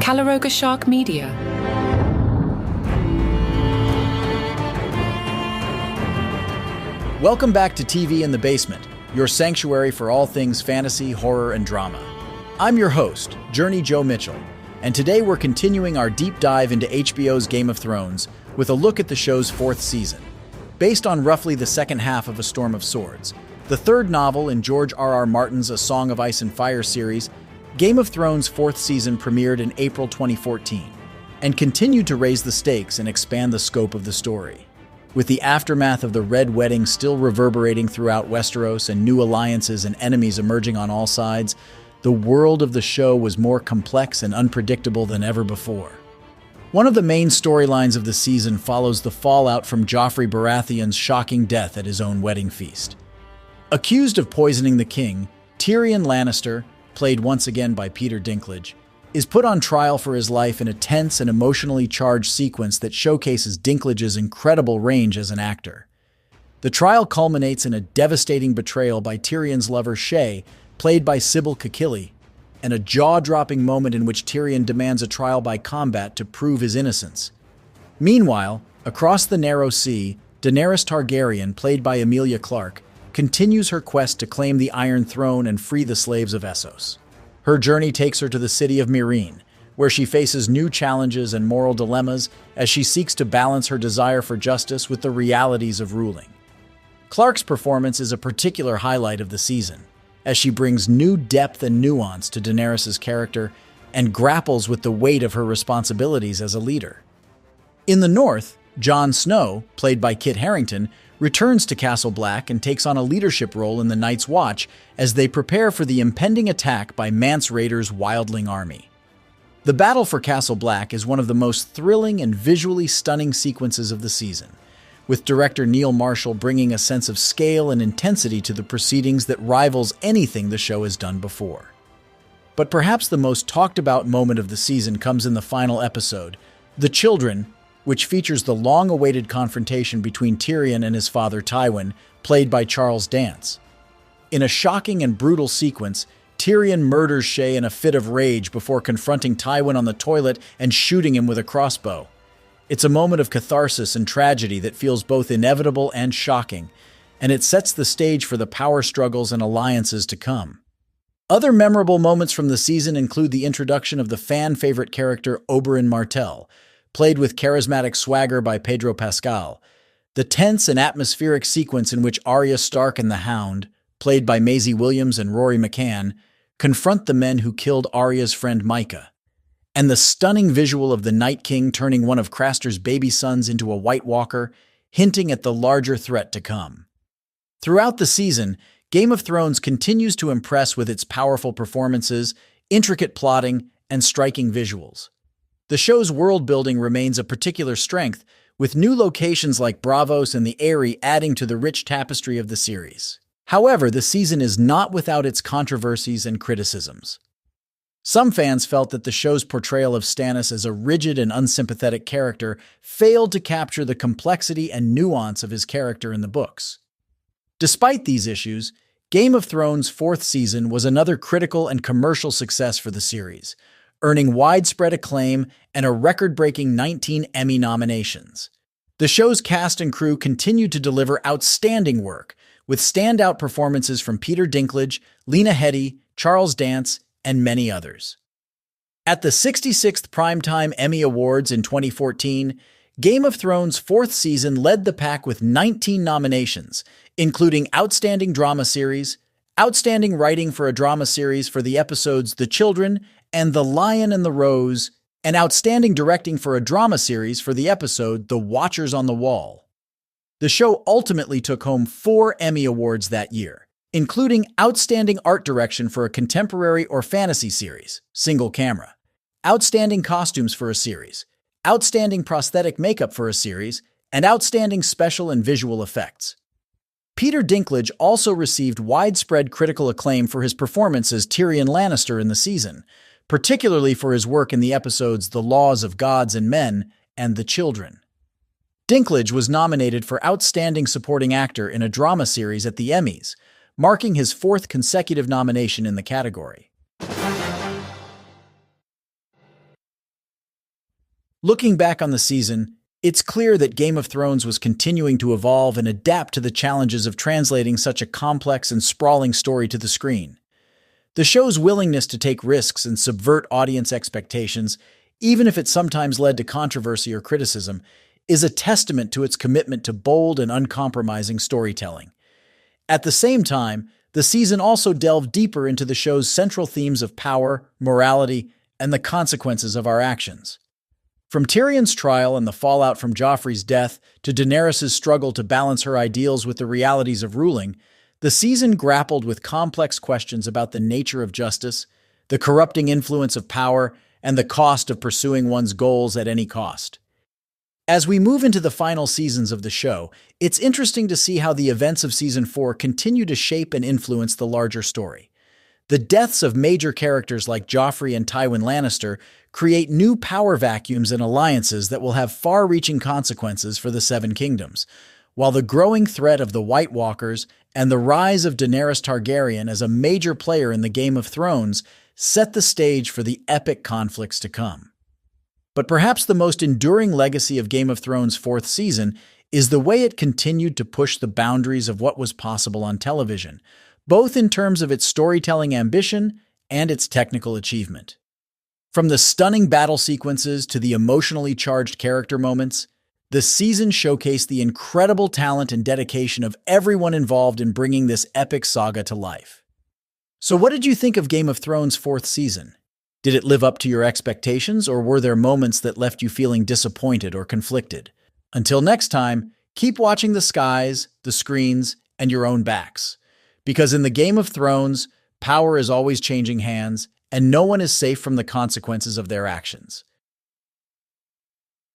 Calaroga Shark Media. Welcome back to TV in the Basement, your sanctuary for all things fantasy, horror, and drama. I'm your host, Journey Joe Mitchell, and today we're continuing our deep dive into HBO's Game of Thrones with a look at the show's fourth season. Based on roughly the second half of A Storm of Swords, the third novel in George R.R. Martin's A Song of Ice and Fire series, Game of Thrones' fourth season premiered in April 2014 and continued to raise the stakes and expand the scope of the story. With the aftermath of the Red Wedding still reverberating throughout Westeros and new alliances and enemies emerging on all sides, the world of the show was more complex and unpredictable than ever before. One of the main storylines of the season follows the fallout from Joffrey Baratheon's shocking death at his own wedding feast. Accused of poisoning the king, Tyrion Lannister, played once again by Peter Dinklage, is put on trial for his life in a tense and emotionally charged sequence that showcases Dinklage's incredible range as an actor. The trial culminates in a devastating betrayal by Tyrion's lover Shae, played by Sybil Kekilli, and a jaw-dropping moment in which Tyrion demands a trial by combat to prove his innocence. Meanwhile, across the Narrow Sea, Daenerys Targaryen, played by Emilia Clarke, continues her quest to claim the Iron Throne and free the slaves of Essos. Her journey takes her to the city of Meereen, where she faces new challenges and moral dilemmas as she seeks to balance her desire for justice with the realities of ruling. Clarke's performance is a particular highlight of the season, as she brings new depth and nuance to Daenerys' character and grapples with the weight of her responsibilities as a leader. In the north, Jon Snow, played by Kit Harington, returns to Castle Black and takes on a leadership role in the Night's Watch as they prepare for the impending attack by Mance Rayder's Wildling army. The battle for Castle Black is one of the most thrilling and visually stunning sequences of the season, with director Neil Marshall bringing a sense of scale and intensity to the proceedings that rivals anything the show has done before. But perhaps the most talked about moment of the season comes in the final episode, The Children, which features the long-awaited confrontation between Tyrion and his father Tywin, played by Charles Dance. In a shocking and brutal sequence, Tyrion murders Shae in a fit of rage before confronting Tywin on the toilet and shooting him with a crossbow. It's a moment of catharsis and tragedy that feels both inevitable and shocking, and it sets the stage for the power struggles and alliances to come. Other memorable moments from the season include the introduction of the fan-favorite character Oberyn Martell, played with charismatic swagger by Pedro Pascal, the tense and atmospheric sequence in which Arya Stark and the Hound, played by Maisie Williams and Rory McCann, confront the men who killed Arya's friend Micah, and the stunning visual of the Night King turning one of Craster's baby sons into a White Walker, hinting at the larger threat to come. Throughout the season, Game of Thrones continues to impress with its powerful performances, intricate plotting, and striking visuals. The show's world-building remains a particular strength, with new locations like Braavos and the Eyrie adding to the rich tapestry of the series. However, the season is not without its controversies and criticisms. Some fans felt that the show's portrayal of Stannis as a rigid and unsympathetic character failed to capture the complexity and nuance of his character in the books. Despite these issues, Game of Thrones' fourth season was another critical and commercial success for the series, earning widespread acclaim and a record-breaking 19 Emmy nominations. The show's cast and crew continued to deliver outstanding work, with standout performances from Peter Dinklage, Lena Headey, Charles Dance, and many others. At the 66th Primetime Emmy Awards in 2014, Game of Thrones' fourth season led the pack with 19 nominations, including Outstanding Drama Series, Outstanding Writing for a Drama Series for the episodes The Children and The Lion and the Rose, and Outstanding Directing for a Drama Series for the episode The Watchers on the Wall. The show ultimately took home 4 Emmy Awards that year, including Outstanding Art Direction for a Contemporary or Fantasy Series, Single Camera, Outstanding Costumes for a Series, Outstanding Prosthetic Makeup for a Series, and Outstanding Special and Visual Effects. Peter Dinklage also received widespread critical acclaim for his performance as Tyrion Lannister in the season, particularly for his work in the episodes The Laws of Gods and Men and The Children. Dinklage was nominated for Outstanding Supporting Actor in a Drama Series at the Emmys, marking his 4th consecutive nomination in the category. Looking back on the season, it's clear that Game of Thrones was continuing to evolve and adapt to the challenges of translating such a complex and sprawling story to the screen. The show's willingness to take risks and subvert audience expectations, even if it sometimes led to controversy or criticism, is a testament to its commitment to bold and uncompromising storytelling. At the same time, the season also delved deeper into the show's central themes of power, morality, and the consequences of our actions. From Tyrion's trial and the fallout from Joffrey's death to Daenerys' struggle to balance her ideals with the realities of ruling, the season grappled with complex questions about the nature of justice, the corrupting influence of power, and the cost of pursuing one's goals at any cost. As we move into the final seasons of the show, it's interesting to see how the events of Season 4 continue to shape and influence the larger story. The deaths of major characters like Joffrey and Tywin Lannister create new power vacuums and alliances that will have far-reaching consequences for the Seven Kingdoms, while the growing threat of the White Walkers and the rise of Daenerys Targaryen as a major player in the Game of Thrones set the stage for the epic conflicts to come. But perhaps the most enduring legacy of Game of Thrones' fourth season is the way it continued to push the boundaries of what was possible on television, both in terms of its storytelling ambition and its technical achievement. From the stunning battle sequences to the emotionally charged character moments, the season showcased the incredible talent and dedication of everyone involved in bringing this epic saga to life. So what did you think of Game of Thrones' fourth season? Did it live up to your expectations, or were there moments that left you feeling disappointed or conflicted? Until next time, keep watching the skies, the screens, and your own backs. Because in the Game of Thrones, power is always changing hands, and no one is safe from the consequences of their actions.